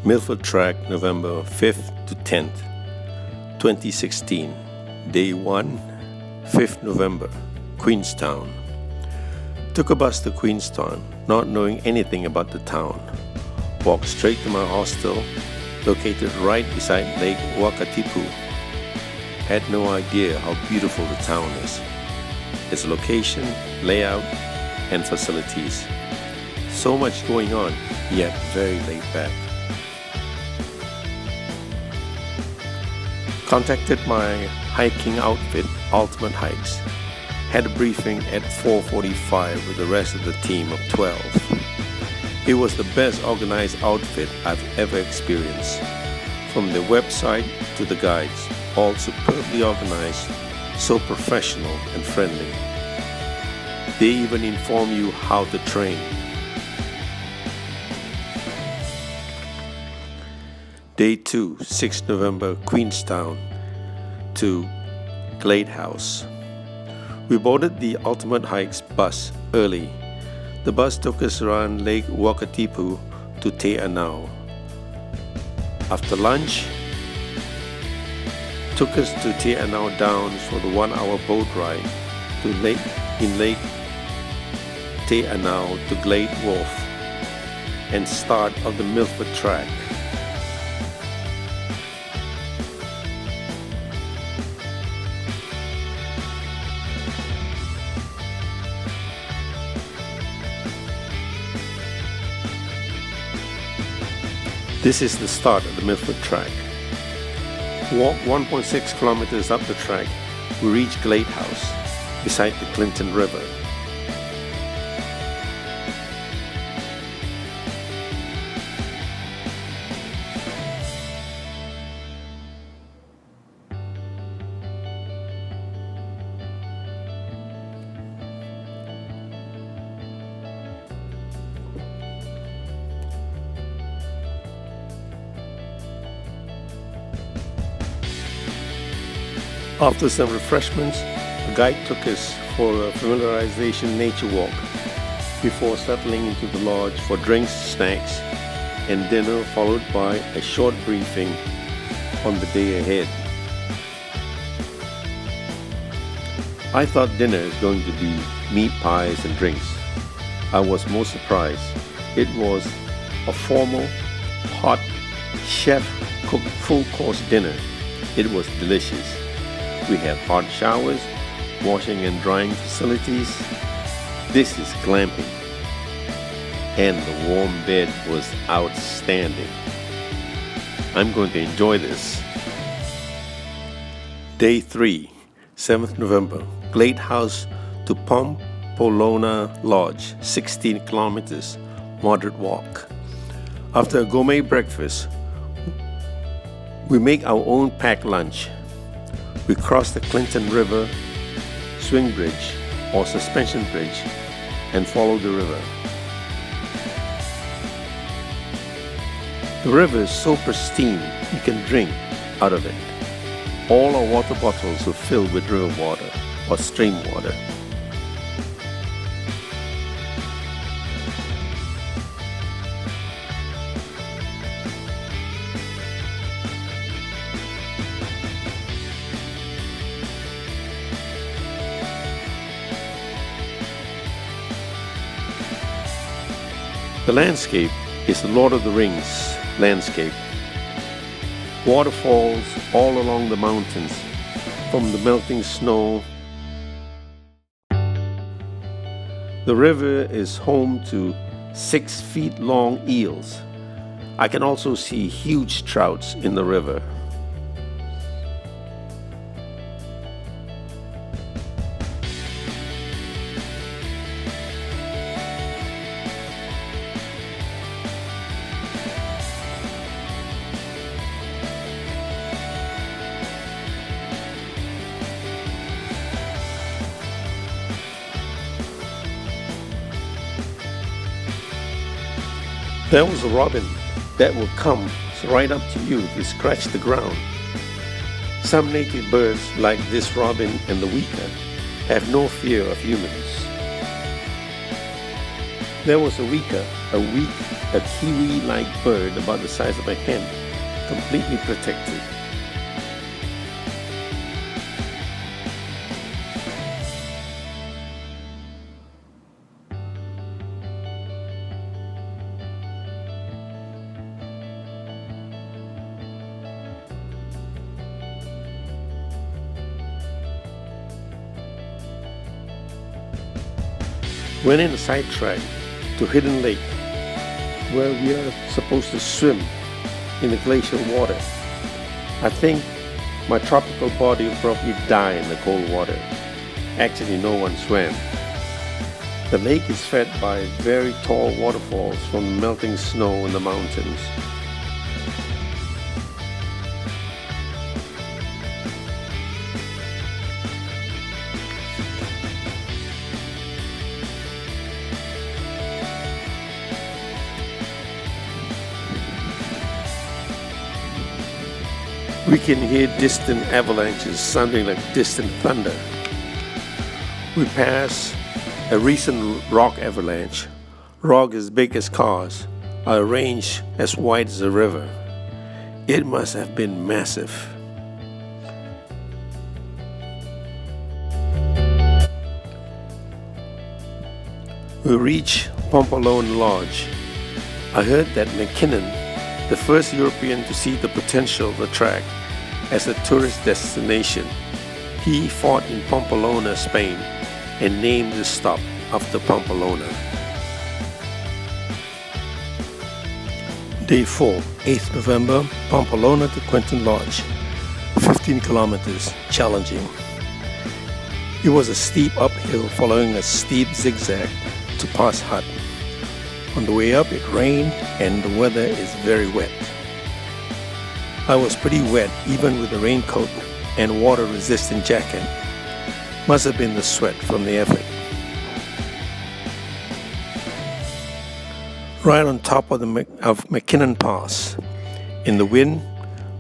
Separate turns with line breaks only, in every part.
Milford Track, November 5th to 10th, 2016. Day 1, 5th November, Queenstown. Took a bus to Queenstown, not knowing anything about the town. Walked straight to my hostel, located right beside Lake Wakatipu. Had no idea how beautiful the town is. Its location, layout, and facilities. So much going on, yet very laid back. Contacted my hiking outfit, Ultimate Hikes. Had a briefing at 4:45 with the rest of the team of 12. It was the best organized outfit I've ever experienced. From the website to the guides, all superbly organized, so professional and friendly. They even inform you how to train. Day 2, 6th November, Queenstown to Glade House. We boarded the Ultimate Hikes bus early. The bus took us around Lake Wakatipu to Te Anau. After lunch, took us to Te Anau Downs for the 1-hour boat ride to Lake Te Anau to Glade Wharf and start of the Milford Track. This is the start of the Milford Track. Walk 1.6 kilometers up the track, we reach Glade House, beside the Clinton River. After some refreshments, the guide took us for a familiarization nature walk before settling into the lodge for drinks, snacks, and dinner, followed by a short briefing on the day ahead. I thought dinner is going to be meat pies and drinks. I was most surprised. It was a formal, hot, chef-cooked full-course dinner. It was delicious. We had hot showers, washing and drying facilities. This is glamping. And the warm bed was outstanding. I'm going to enjoy this. Day 3, 7th November, Glade House to Pompolona Lodge, 16 kilometers, moderate walk. After a gourmet breakfast, we make our own packed lunch. We cross the Clinton River, swing bridge or suspension bridge, and follow the river. The river is so pristine you can drink out of it. All our water bottles are filled with river water or stream water. The landscape is the Lord of the Rings landscape. Waterfalls all along the mountains, from the melting snow. The river is home to 6 feet long eels. I can also see huge trouts in the river. There was a robin that will come right up to you to scratch the ground. Some native birds, like this robin and the weka, have no fear of humans. There was a weka, a weak a kiwi-like bird about the size of a hen, completely protected. Went in a sidetrack to Hidden Lake, where we are supposed to swim in the glacial water. I think my tropical body will probably die in the cold water. Actually, no one swam. The lake is fed by very tall waterfalls from melting snow in the mountains. We can hear distant avalanches sounding like distant thunder. We pass a recent rock avalanche. Rock as big as cars, a range as wide as a river. It must have been massive. We reach Pompalone Lodge. I heard that McKinnon, the first European to see the potential of the track as a tourist destination, he fought in Pamplona, Spain, and named the stop after Pamplona. Day 4, 8th November, Pamplona to Quentin Lodge, 15 kilometers, challenging. It was a steep uphill following a steep zigzag to Pass Hut. On the way up it rained and the weather is very wet. I was pretty wet even with a raincoat and water-resistant jacket. Must have been the sweat from the effort. Right on top of McKinnon Pass, in the wind,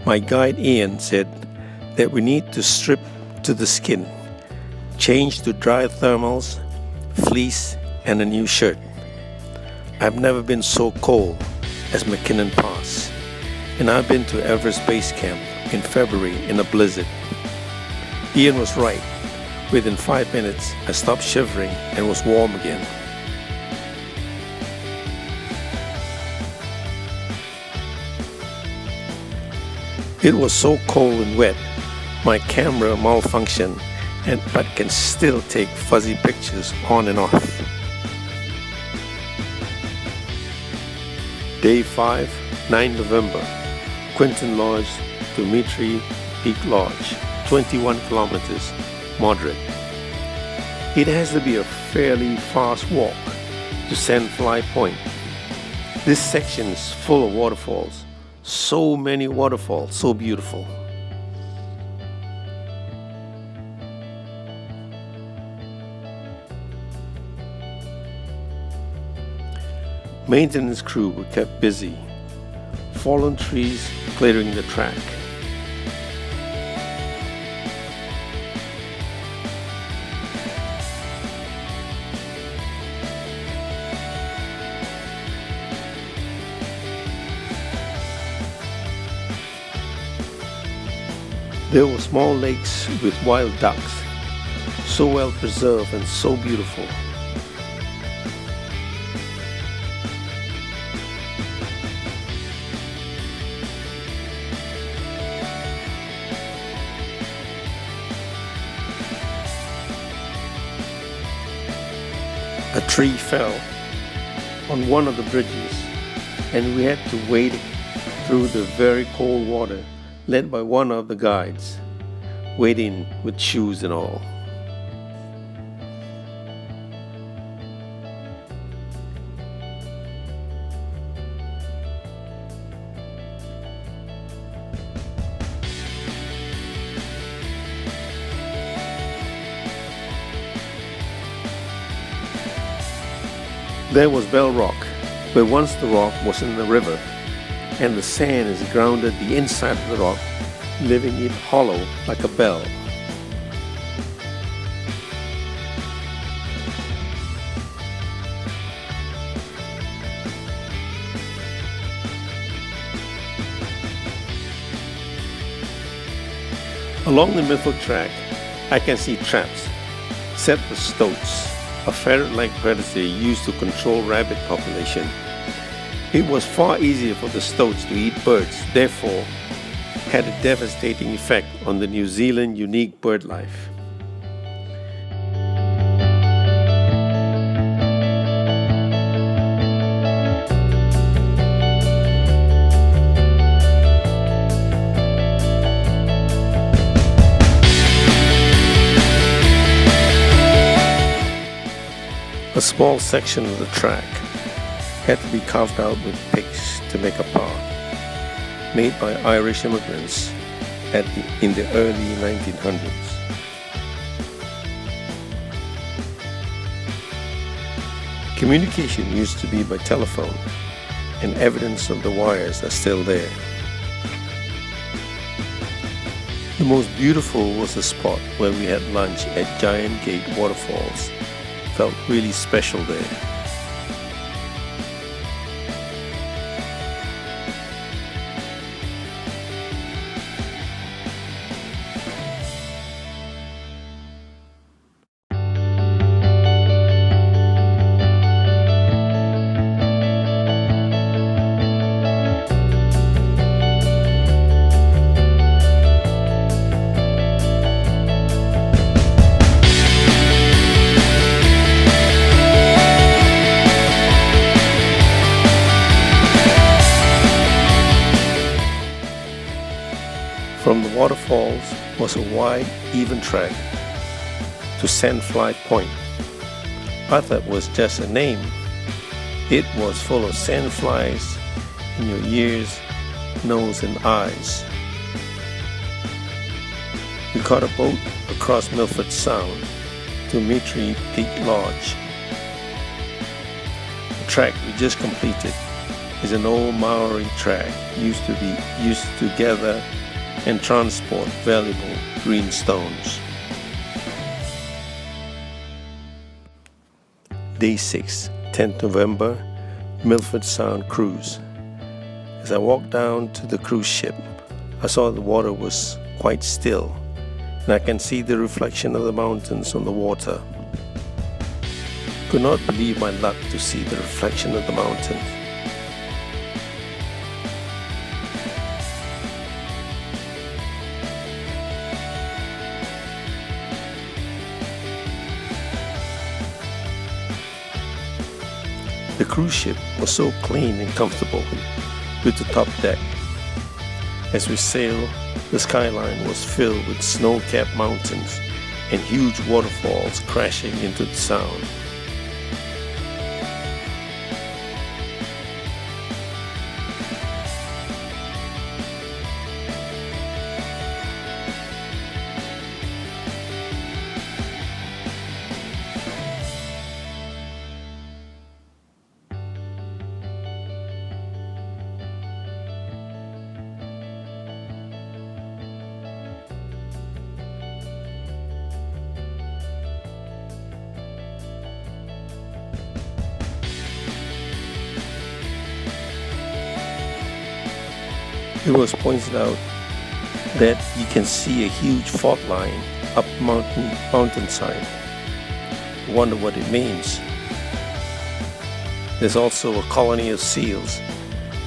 my guide Ian said that we need to strip to the skin, change to dry thermals, fleece, and a new shirt. I've never been so cold as McKinnon Pass, and I've been to Everest Base Camp in February in a blizzard. Ian was right. Within 5 minutes, I stopped shivering and was warm again. It was so cold and wet, my camera malfunctioned, but can still take fuzzy pictures on and off. Day 5, 9 November, Quentin Lodge to Mitri Peak Lodge, 21 kilometers, moderate. It has to be a fairly fast walk to Sandfly Point. This section is full of waterfalls. So many waterfalls, so beautiful. Maintenance crew were kept busy. Fallen trees clearing the track. There were small lakes with wild ducks, so well preserved and so beautiful. A tree fell on one of the bridges, and we had to wade through the very cold water, led by one of the guides, wading with shoes and all. There was Bell Rock, where once the rock was in the river, and the sand is grounded the inside of the rock, leaving it hollow like a bell. Along the Milford track, I can see traps set with stoats, a ferret-like predator used to control rabbit population. It was far easier for the stoats to eat birds, therefore had a devastating effect on the New Zealand unique bird life. A small section of the track had to be carved out with picks to make a path, made by Irish immigrants in the early 1900s. Communication used to be by telephone, and evidence of the wires are still there. The most beautiful was the spot where we had lunch at Giant Gate Waterfalls. Felt really special there. From the waterfalls was a wide, even track to Sandfly Point. I thought it was just a name. It was full of sandflies in your ears, nose, and eyes. We caught a boat across Milford Sound to Mitri Peak Lodge. The track we just completed is an old Maori track used to gather and transport valuable green stones. Day 6, 10th November, Milford Sound cruise. As I walked down to the cruise ship, I saw the water was quite still, and I can see the reflection of the mountains on the water. Could not believe my luck to see the reflection of the mountains. The cruise ship was so clean and comfortable with the top deck. As we sailed, the skyline was filled with snow-capped mountains and huge waterfalls crashing into the sound. It was pointed out that you can see a huge fault line up mountainside. I wonder what it means. There's also a colony of seals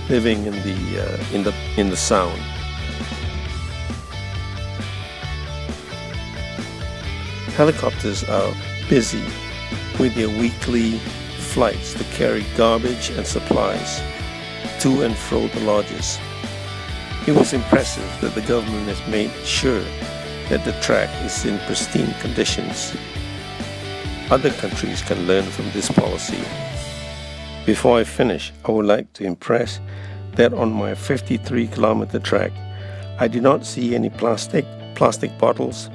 living in the sound. Helicopters are busy with their weekly flights to carry garbage and supplies to and fro the lodges. It was impressive that the government has made sure that the track is in pristine conditions. Other countries can learn from this policy. Before I finish, I would like to impress that on my 53-kilometer track, I did not see any plastic bottles,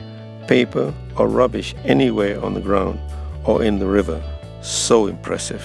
paper, or rubbish anywhere on the ground or in the river. So impressive.